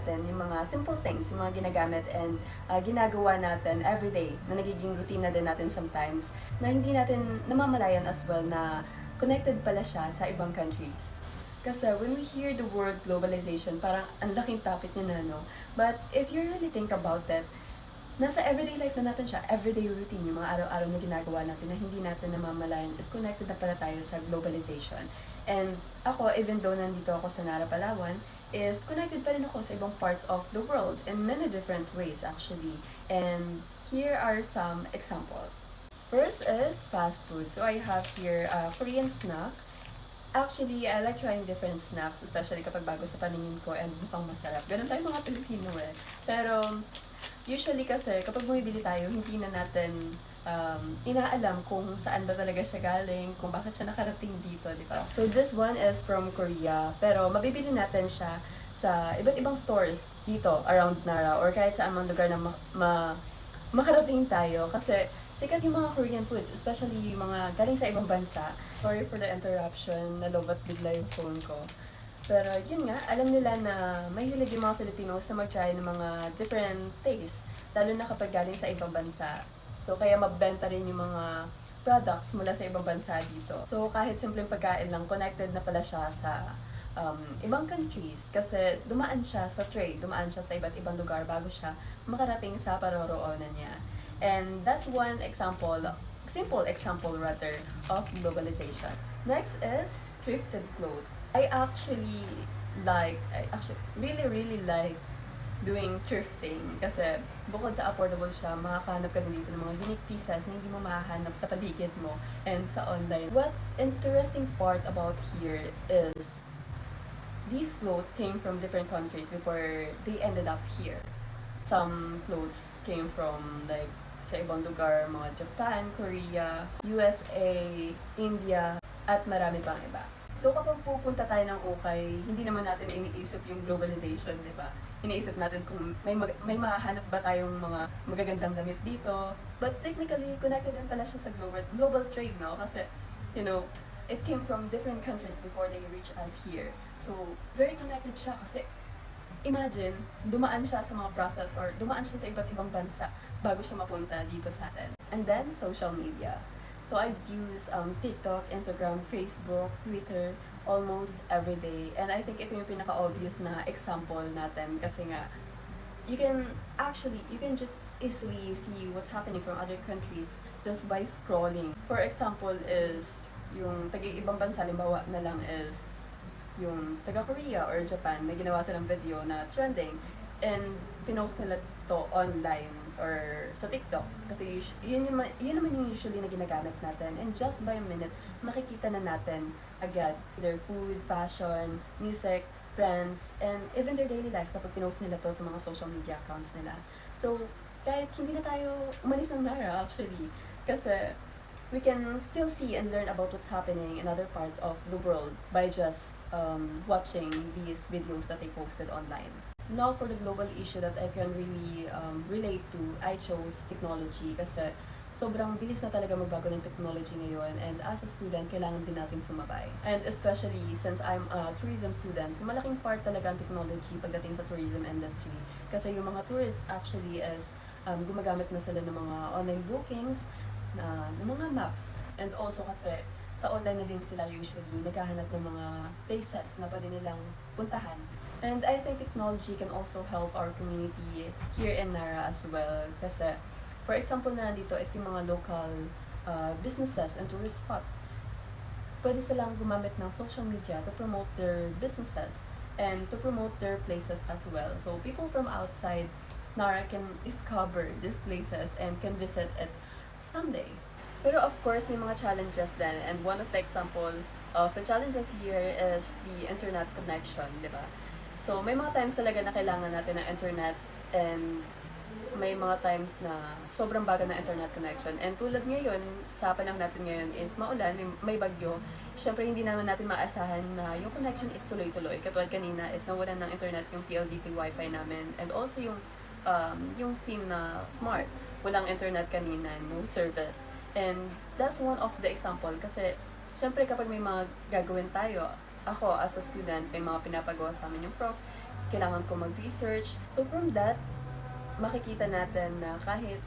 natin yung mga simple things, yung mga ginagamit and ginagawa natin everyday na nagiging routine na din natin sometimes na hindi natin namamalayan as well na connected pala siya sa ibang countries. Kasi when we hear the word globalization, parang ang laking topic niya na, no? But if you really think about it, nasa everyday life na natin siya, everyday routine, yung mga araw-araw na ginagawa natin na hindi natin namamalayan is connected na pala tayo sa globalization. And ako, even though nandito ako sa Nara, Palawan, is connected pa rin ako sa ibang parts of the world in many different ways actually. And here are some examples. First is fast food. So I have here a Korean snack. Actually, I like trying different snacks, especially kapag bago sa paningin ko and mukhang masarap. Ganun tayo mga Pilipino eh. Pero, usually kasi, kapag bumibili tayo, hindi na natin inaalam kung saan ba talaga siya galing, kung bakit siya nakarating dito, di ba? So, this one is from Korea. Pero, mabibili natin siya sa iba't ibang stores dito, around Nara, or kahit sa amang lugar na makarating tayo. Kasi, sikat yung mga Korean foods, especially yung mga galing sa ibang bansa. Sorry for the interruption, nalobat bigla yung phone ko. Pero yun nga, alam nila na mahilig yung mga Filipinos na mag-try ng mga different tastes, lalo na kapag galing sa ibang bansa. So kaya magbenta rin yung mga products mula sa ibang bansa dito. So kahit simpleng pagkain lang, connected na pala siya sa ibang countries kasi dumaan siya sa trade, dumaan siya sa iba't ibang lugar bago siya makarating sa paroroonan niya. And that's one example, simple example rather, of globalization. Next is thrifted clothes. I actually really like doing thrifting kasi bukod sa affordable siya, makakahanap ka din dito ng mga unique pieces na hindi mo mahahanap sa paligid mo and sa online. What interesting part about here is these clothes came from different countries before they ended up here. Some clothes came from like sa ibang lugar, mga Japan, Korea, USA, India, at marami pang iba. So kapag pupunta tayo ng ukay, hindi naman natin iniisip yung globalization, di ba? Iniisip natin kung may mahahanap ba tayong mga magagandang damit dito. But technically, connected din pala siya sa global trade, no? Kasi, you know, it came from different countries before they reach us here. So, very connected siya kasi imagine, dumaan siya sa mga process or dumaan siya sa iba't ibang bansa bago siya mapunta dito sa atin. And then, social media. So, I use TikTok, Instagram, Facebook, Twitter, almost every day. And I think ito yung pinaka-obvious na example natin kasi nga, you can just easily see what's happening from other countries just by scrolling. For example is, yung taga-ibang bansa, limbawa na lang is, yung taga-Korea or Japan, may ginawa silang video na trending and pinost nila to online or sa TikTok kasi yun naman yung usually na ginagamit natin and just by a minute makikita na natin agad their food, fashion, music, trends, and even their daily life kapag pinost nila to sa mga social media accounts nila. So kahit hindi na tayo umalis ng Nara actually kasi we can still see and learn about what's happening in other parts of the world by just watching these videos that they posted online. Now for the global issue that I can really relate to, I chose technology kasi sobrang bilis na talaga magbago ng technology ngayon and as a student, kailangan din natin sumabay. And especially since I'm a tourism student, so malaking part talaga ang technology pagdating sa tourism industry. Kasi yung mga tourists actually is gumagamit na sila ng mga online bookings, ng mga maps. And also kasi sa online na din sila usually naghahanap ng mga places na pwede nilang puntahan. And I think technology can also help our community here in Nara as well. Kasi, for example na dito is yung mga local businesses and tourist spots. Pwede silang gumamit ng social media to promote their businesses and to promote their places as well. So people from outside Nara can discover these places and can visit it someday. Pero of course, may mga challenges din. And one of the example of the challenges here is the internet connection, di ba? So, may mga times talaga na kailangan natin ng internet and may mga times na sobrang bagal na internet connection. And tulad ngayon, sa panahon natin ngayon is maulan, may bagyo. Siyempre, hindi naman natin maasahan na yung connection is tuloy-tuloy. Katulad kanina is nawalan ng internet yung PLDT Wi-Fi namin. And also yung SIM na smart. Walang internet kanina, no service. And that's one of the example kasi syempre kapag may mga gagawin tayo, ako as a student, may mga pinapagawa sa amin yung prof, kailangan ko mag-research. So from that, makikita natin na kahit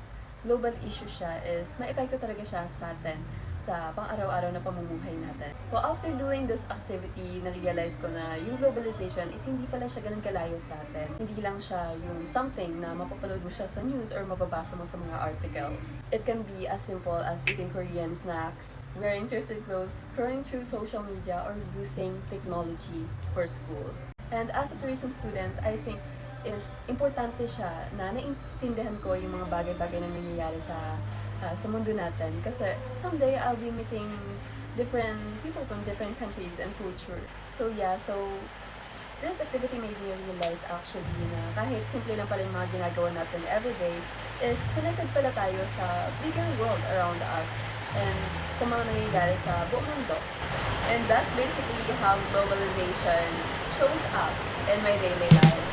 global issue siya is maepekto talaga siya sa atin sa pang-araw-araw na pamumuhay natin. Well, after doing this activity, na-realize ko na yung globalization is hindi pala siya ganun kalayo sa atin. Hindi lang siya yung something na mapapanood mo siya sa news or mababasa mo sa mga articles. It can be as simple as eating Korean snacks, wearing thrifted clothes, scrolling through social media, or using technology for school. And as a tourism student, I think is importante siya na naintindihan ko yung mga bagay-bagay na nangyayari sa mundo natin. Kasi someday I'll be meeting different people from different countries and culture. So yeah, this activity made me realize actually na kahit simple lang pala yung mga ginagawa natin everyday is connected pala tayo sa bigger world around us and sa mga nangyayari sa buong mundo. And that's basically how globalization shows up in my daily life.